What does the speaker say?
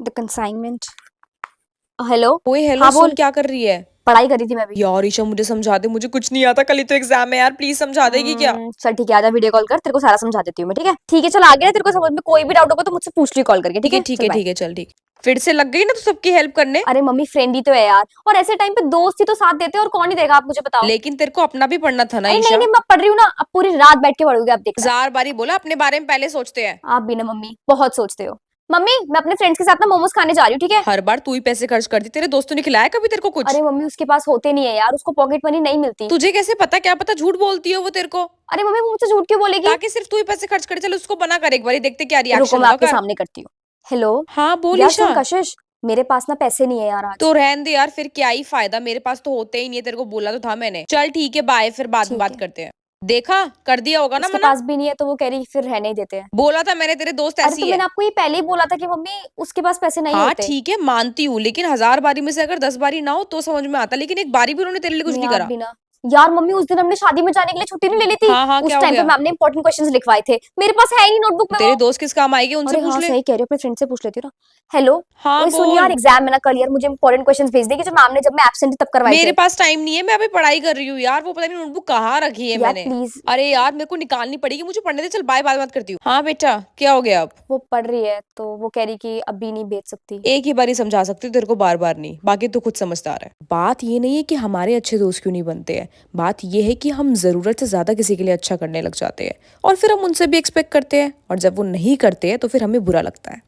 The consignment. Hello. ओए hello, हाँ सुन बोल। क्या कर रही है? पढ़ाई कर रही थी मैं भी। यार ईशा, मुझे समझा दे, मुझे कुछ नहीं आता। कल ही तो एग्जाम है यार, प्लीज समझा देगी क्या? चल ठीक है, आजा वीडियो कॉल कर, तेरे को सारा समझा देती हूँ मैं। ठीक है चल, आ गया ना तेरे को समझ में? कोई भी डाउट होगा तो मुझसे पूछ ली कॉल करके। ठीक ठीक है है ठीक चल है बाय। ठीक है, चल ठीक। फिर से लग गई ना तू सबकी हेल्प करने। अरे मम्मी फ्रेंड ही तो है यार, और ऐसे टाइम पे दोस्त ही तो साथ देते हैं, और कौन ही देगा? आप मुझे बताओ। लेकिन तेरे को अपना भी पढ़ना था ना अरे नहीं ईशा। नहीं, मैं पढ़ रही हूँ ना, अब पूरी रात बैठ के पढ़ूंगी, आप देखना। हजार बारी बोला अपने बारे में पहले सोचते हैं। आप भी ना मम्मी, बहुत सोचते हो। मम्मी मैं अपने फ्रेंड्स के साथ ना मोमोज खाने जा रही हूँ, ठीक है? हर बार तू ही पैसे खर्च करती, तेरे दोस्तों ने खिलाया कभी तेरे को कुछ? अरे मम्मी उसके पास होते नहीं है यार, उसको पॉकेट मनी नहीं मिलती। तुझे कैसे पता? क्या पता झूठ बोलती हो वो तेरे को। अरे मम्मी वो मुझसे झूठ क्यों बोलेगी? ताकि सिर्फ तू ही पैसे खर्च करे। चल उसको बना कर एक बारी, देखते क्या रुको रिएक्शन मैं होगा, आपके कर। सामने करती हूँ। हेलो। हाँ बोल यार ईशा। सुन कशिश, मेरे पास ना पैसे नहीं है यार आज। तो रहन दे यार, फिर क्या ही फायदा, मेरे पास तो होते ही नहीं है। तेरे को बोला तो था मैंने। चल ठीक है, बाय, फिर बाद में ठीक बात है। करते हैं। देखा, कर दिया होगा ना उसके मना। पास भी नहीं है तो वो कह रही फिर रहने ही देते हैं। बोला था मैंने, तेरे दोस्त अरे ऐसी तो है। मैंने आपको ये पहले ही बोला था कि मम्मी उसके पास पैसे नहीं हाँ होते। ठीक है, मानती हूँ, लेकिन हजार बारी में से अगर 10 बारी ना हो तो समझ में आता, लेकिन एक बारी भी उन्होंने तेरे लिए कुछ मैं नहीं आप करा। भी ना। यार मम्मी उस दिन हमने शादी में जाने के लिए छुट्टी नहीं ले ली थी। हाँ हाँ, उस क्या हो टाइम पे गया? मैम ने इंपॉर्टेंट क्वेश्चंस लिखवाए थे, मेरे पास है ही नहीं नोटबुक में तेरे वो। दोस्त किस काम आएंगे, उनसे अरे पूछ हाँ ले। सही कह रही हो, अपने फ्रेंड से पूछ लेती हूँ ना। हेलो। हाँ ओए सुन यार, बोल। एग्जाम है ना कल, यार मुझे इंपॉर्टेंट क्वेश्चंस भेज देगी जो मैम ने जब मैं एब्सेंट थी तब करवाए मेरे थे। पास टाइम नहीं है, मैं अभी पढ़ाई कर रही हूँ यार। वो पता नहीं नोटबुक कहाँ रखी है यार मैंने। प्लीज। अरे यार, मेरे को निकालनी पड़ेगी, मुझे पढ़ने दे। चल बाय, बाद में बात करती हूँ। हाँ बेटा, क्या हो गया अब? वो पढ़ रही है तो वो कह रही कि अभी नहीं भेज सकती। एक ही बारी समझा सकती हूँ तेरे को, बार बार नहीं। बाकी तो खुद समझदार है। बात ये नहीं है कि हमारे अच्छे दोस्त क्यों नहीं बनते हैं। बात ये है कि हम जरूरत से ज्यादा किसी के लिए अच्छा करने लग जाते हैं, और फिर हम उनसे भी एक्सपेक्ट करते हैं, और जब वो नहीं करते हैं तो फिर हमें बुरा लगता है।